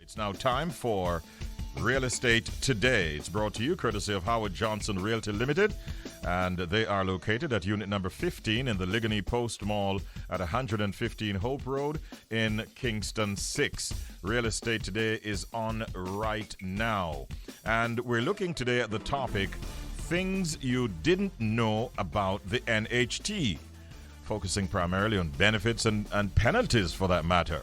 It's now time for Real Estate Today. It's brought to you courtesy of Howard Johnson Realty Limited, and they are located at unit number 15 in the Ligony Post Mall at 115 Hope Road in Kingston 6. Real Estate Today is on right now, and we're looking today at the topic, things you didn't know about the NHT, focusing primarily on benefits and penalties for that matter.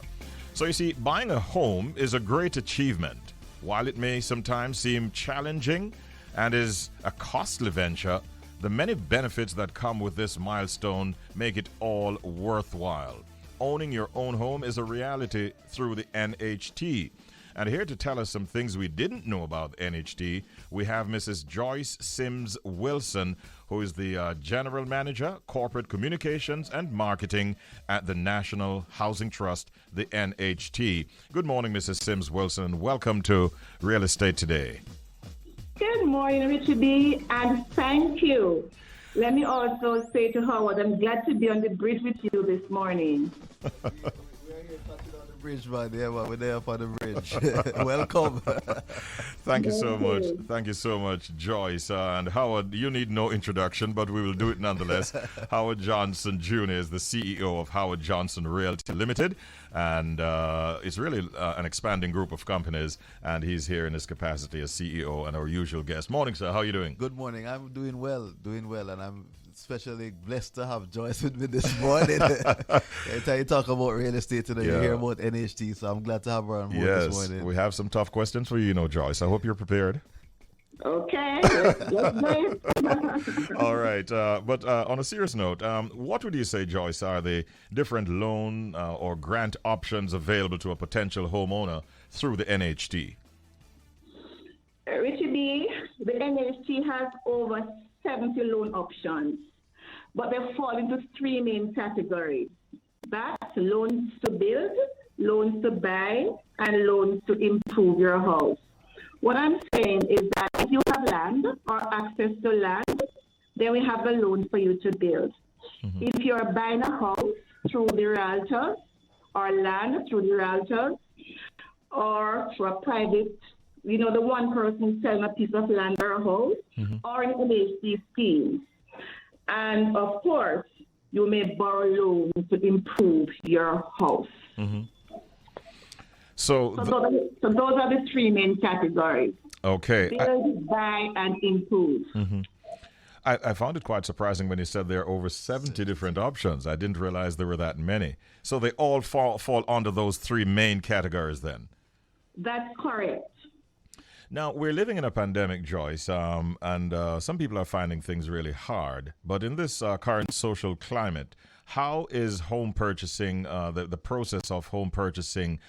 So you see, buying a home is a great achievement. While it may sometimes seem challenging and is a costly venture, the many benefits that come with this milestone make it all worthwhile. Owning your own home is a reality through the NHT. And here to tell us some things we didn't know about NHT, we have Mrs. Joyce Sims Wilson, who is the General Manager, Corporate Communications and Marketing at the National Housing Trust, the NHT. Good morning, Mrs. Sims Wilson, and welcome to Real Estate Today. Good morning, Richard B., and thank you. Let me also say to Howard, I'm glad to be on the bridge with you this morning. Bridge, man. Yeah, man. We're there for the bridge. Welcome. Thank you so much. Thank you so much, Joyce. And Howard, you need no introduction, but we will do it nonetheless. Howard Johnson Jr. is the CEO of Howard Johnson Realty Limited, and it's really an expanding group of companies, and he's here in his capacity as CEO and our usual guest. Morning, sir. How are you doing? Good morning. I'm doing well, and I'm especially blessed to have Joyce with me this morning. Every time you talk about real estate today, you hear about NHT, so I'm glad to have her on board this morning. Yes, we have some tough questions for you, Joyce. I hope you're prepared. Okay, let's do it. All right, but on a serious note, what would you say, Joyce, are the different loan or grant options available to a potential homeowner through the NHT? Richard B., the NHT has over 70 loan options, but they fall into three main categories. That's loans to build, loans to buy, and loans to improve your house. What I'm saying is that if you have land or access to land, then we have a loan for you to build. Mm-hmm. If you're buying a house through the realtor or land through the realtor or through a private, the one person selling a piece of land or a house, mm-hmm. or an NHT scheme. And of course, you may borrow loans to improve your house. Mm-hmm. So those are the three main categories. Okay. Build, buy, and improve. Mm-hmm. I found it quite surprising when you said there are over 70 different options. I didn't realize there were that many. So they all fall under those three main categories then? That's correct. Now, we're living in a pandemic, Joyce, and some people are finding things really hard. But in this current social climate, how is home purchasing, the process of home purchasing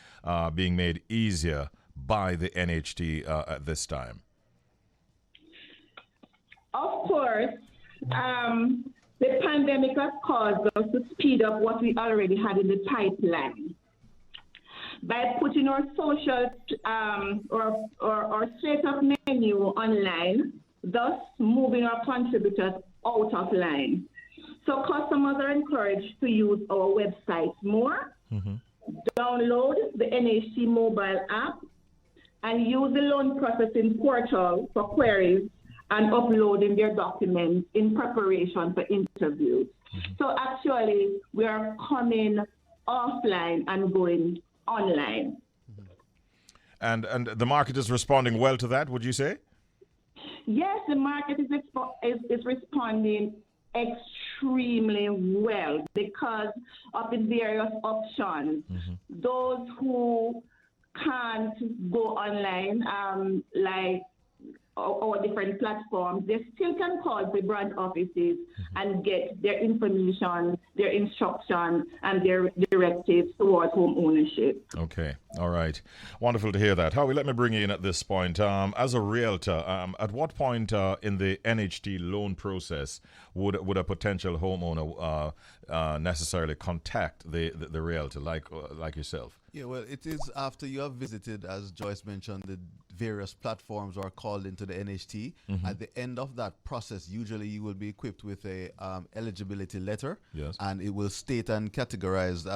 being made easier by the NHT at this time? Of course, the pandemic has caused us to speed up what we already had in the pipeline. By putting our social or straight up menu online, thus moving our contributors out of line. So customers are encouraged to use our website more, mm-hmm. download the NHT mobile app, and use the loan processing portal for queries and uploading their documents in preparation for interviews. Mm-hmm. So actually, we are coming offline and going online. And the market is responding well to that, would you say? Yes, the market is responding extremely well because of the various options. Mm-hmm. Those who can't go online, like our different platforms, they still can call the branch offices mm-hmm. and get their information, their instruction, and their directives towards home ownership. Okay. All right. Wonderful to hear that. Howie, let me bring you in at this point. As a realtor, at what point in the NHT loan process would a potential homeowner necessarily contact the realtor like yourself? Yeah, well, it is after you have visited, as Joyce mentioned, the various platforms are called into the NHT. Mm-hmm. At the end of that process, usually you will be equipped with a eligibility letter. Yes. And it will state and categorize,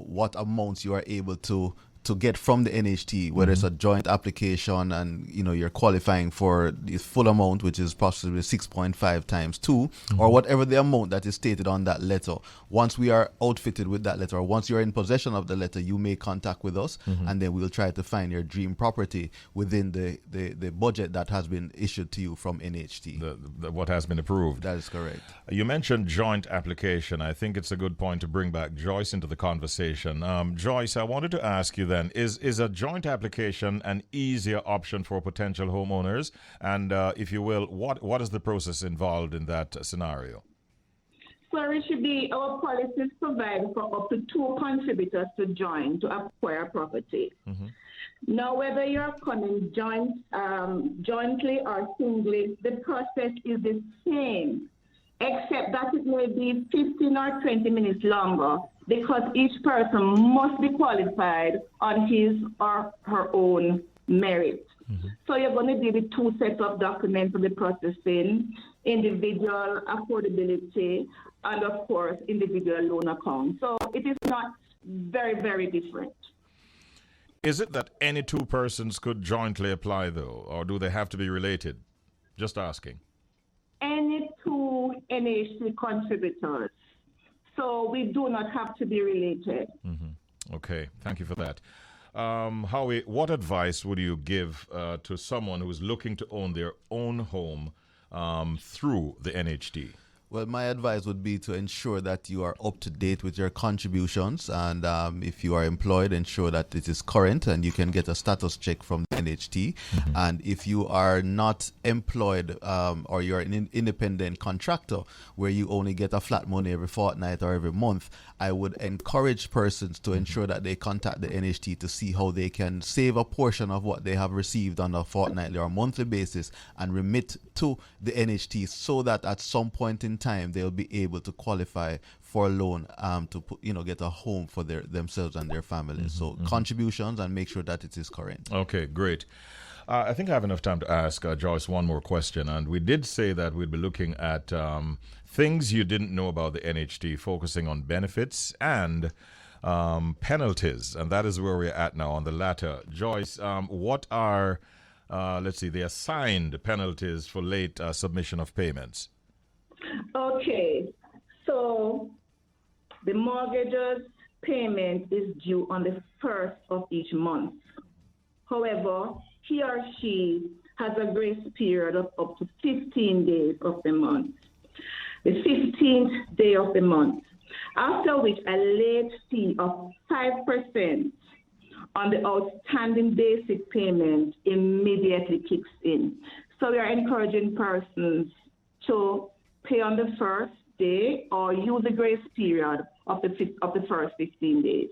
what amounts you are able to to get from the NHT, whether it's a joint application and you're qualifying for the full amount, which is possibly 6.5 times 2, or whatever the amount that is stated on that letter. Once we are outfitted with that letter, or once you're in possession of the letter, you make contact with us, and then we'll try to find your dream property within the budget that has been issued to you from NHT. What has been approved. That is correct. You mentioned joint application. I think it's a good point to bring back Joyce into the conversation. Joyce, I wanted to ask you then, is a joint application an easier option for potential homeowners? And if you will, what is the process involved in that scenario? So it should be, our policies provide for up to 2 contributors to join to acquire property. Now, whether you're coming jointly or singly, the process is the same, except that it may be 15 or 20 minutes longer, because each person must be qualified on his or her own merit. So you're going to deal with 2 sets of documents for the processing: individual affordability and, of course, individual loan account. So it is not very, very different. Is it that any 2 persons could jointly apply, though, or do they have to be related? Just asking. Any 2 NHT contributors. So we do not have to be related. Okay, thank you for that. Howie, what advice would you give to someone who is looking to own their own home through the NHT? Well, my advice would be to ensure that you are up to date with your contributions, and if you are employed, ensure that it is current and you can get a status check from the NHT. And if you are not employed or you're an independent contractor where you only get a flat money every fortnight or every month, I would encourage persons to ensure that they contact the NHT to see how they can save a portion of what they have received on a fortnightly or monthly basis and remit to the NHT, so that at some point in time they'll be able to qualify for a loan to get a home for themselves and their families. So contributions, and make sure that it is current. Okay, great. I think I have enough time to ask Joyce one more question, and we did say that we'd be looking at things you didn't know about the NHT, focusing on benefits and penalties, and that is where we're at now on the latter. Joyce, what are the assigned penalties for late submission of payments? Okay, so the mortgage's payment is due on the 1st of each month. However, he or she has a grace period of up to 15 days of the month. The 15th day of the month, after which a late fee of 5% on the outstanding basic payment immediately kicks in. So we are encouraging persons to pay on the first day or use the grace period of the first 15 days.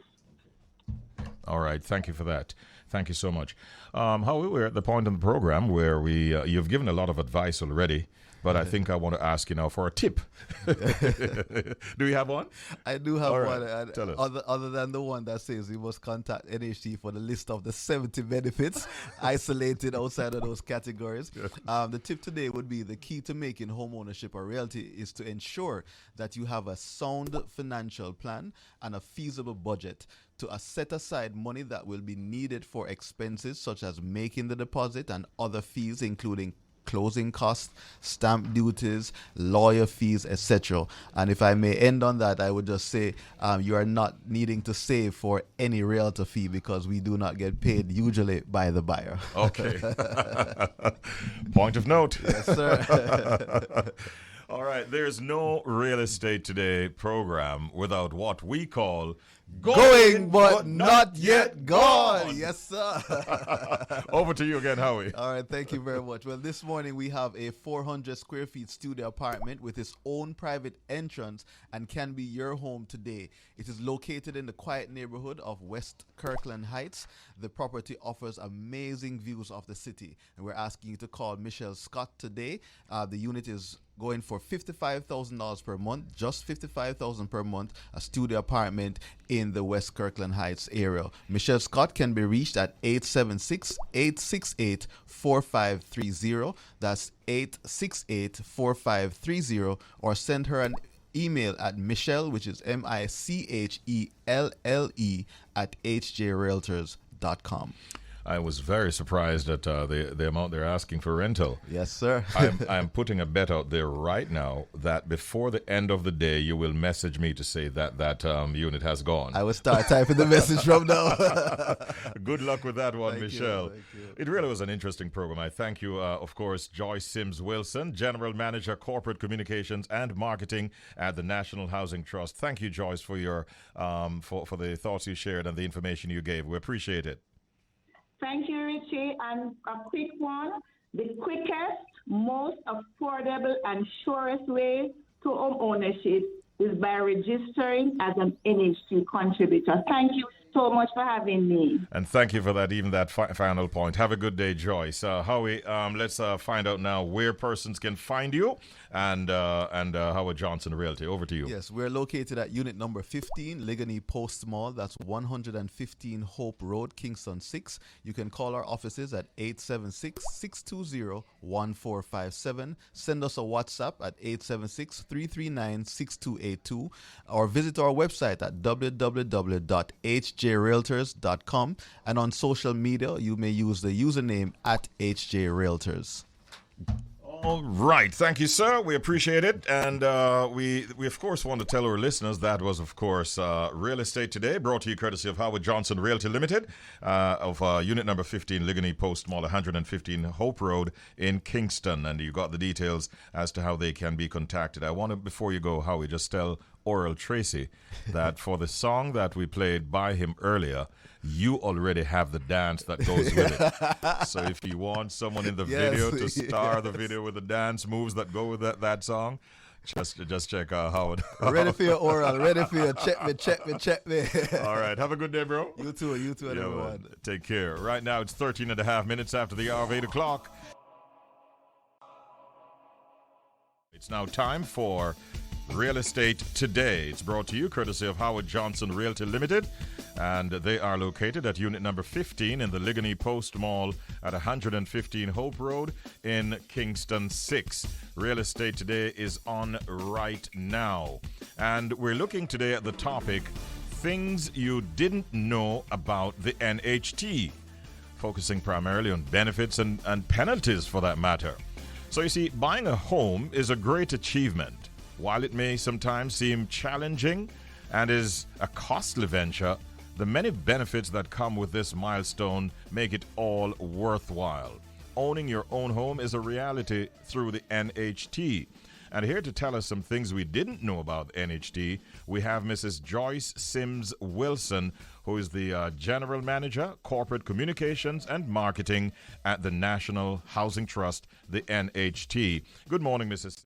All right. Thank you for that. Thank you so much. However, we're at the point in the program where you've given a lot of advice already, but I think I want to ask you now for a tip. Do you have one? I do have one. And tell us. Other than the one that says you must contact NHT for the list of the 70 benefits isolated outside of those categories. The tip today would be the key to making home ownership a reality is to ensure that you have a sound financial plan and a feasible budget to set aside money that will be needed for expenses such as making the deposit and other fees, including closing costs, stamp duties, lawyer fees, etc. And if I may end on that, I would just say you are not needing to save for any realtor fee, because we do not get paid usually by the buyer. Okay. Point of note. Yes, sir. All right. There's no Real Estate Today program without what we call Going but not yet gone. Yes, sir. Over to you again, Howie. All right, thank you very much. Well, this morning we have a 400 square feet studio apartment with its own private entrance and can be your home today. It is located in the quiet neighborhood of West Kirkland Heights. The property offers amazing views of the city, and we're asking you to call Michelle Scott today. The unit is going for $55,000 per month, just $55,000 per month, a studio apartment in the West Kirkland Heights area. Michelle Scott can be reached at 876-868-4530. That's 868-4530, or send her an email at Michelle, which is Michelle at hjrealtors.com. I was very surprised at the amount they're asking for rental. Yes, sir. I'm putting a bet out there right now that before the end of the day, you will message me to say that unit has gone. I will start typing the message from now. Good luck with that one, Thank Michelle. you. It really was an interesting program. I thank you, of course, Joyce Sims Wilson, General Manager, Corporate Communications and Marketing at the National Housing Trust. Thank you, Joyce, for your for the thoughts you shared and the information you gave. We appreciate it. Thank you, Richie. And a quick one, the quickest, most affordable and surest way to home ownership is by registering as an NHT contributor. Thank you so much for having me. And thank you for that, even that final point. Have a good day, Joyce. Howie, let's find out now where persons can find you and Howard Johnson Realty. Over to you. Yes, we're located at unit number 15, Ligony Post Mall. That's 115 Hope Road, Kingston 6. You can call our offices at 876-620-1457. Send us a WhatsApp at 876-339-6282 or visit our website at www.hjrealtors.com, and on social media you may use the username at hjrealtors. All right. Thank you, sir. We appreciate it. And we of course, want to tell our listeners that was, of course, Real Estate Today, brought to you courtesy of Howard Johnson Realty Limited of unit number 15, Ligony Post Mall, 115 Hope Road in Kingston. And you got the details as to how they can be contacted. I want to, before you go, Howie, just tell Oral Tracy that for the song that we played by him earlier, you already have the dance that goes with it. So if you want someone in the video to star the video with the dance moves that go with that song, just check out Howard. Ready for your Oral, ready for your check me. All right, have a good day, bro. You too, everyone. Take care. Right now it's 13 and a half minutes after the hour of 8 o'clock. It's now time for Real Estate Today. It's brought to you courtesy of Howard Johnson Realty Limited, and they are located at unit number 15 in the Ligony Post Mall at 115 Hope Road in Kingston 6. Real Estate Today is on right now, and we're looking today at the topic, things you didn't know about the NHT, focusing primarily on benefits and penalties for that matter. So you see, buying a home is a great achievement. While it may sometimes seem challenging and is a costly venture, the many benefits that come with this milestone make it all worthwhile. Owning your own home is a reality through the NHT. And here to tell us some things we didn't know about NHT, we have Mrs. Joyce Sims Wilson, who is the General Manager, Corporate Communications and Marketing at the National Housing Trust, the NHT. Good morning, Mrs.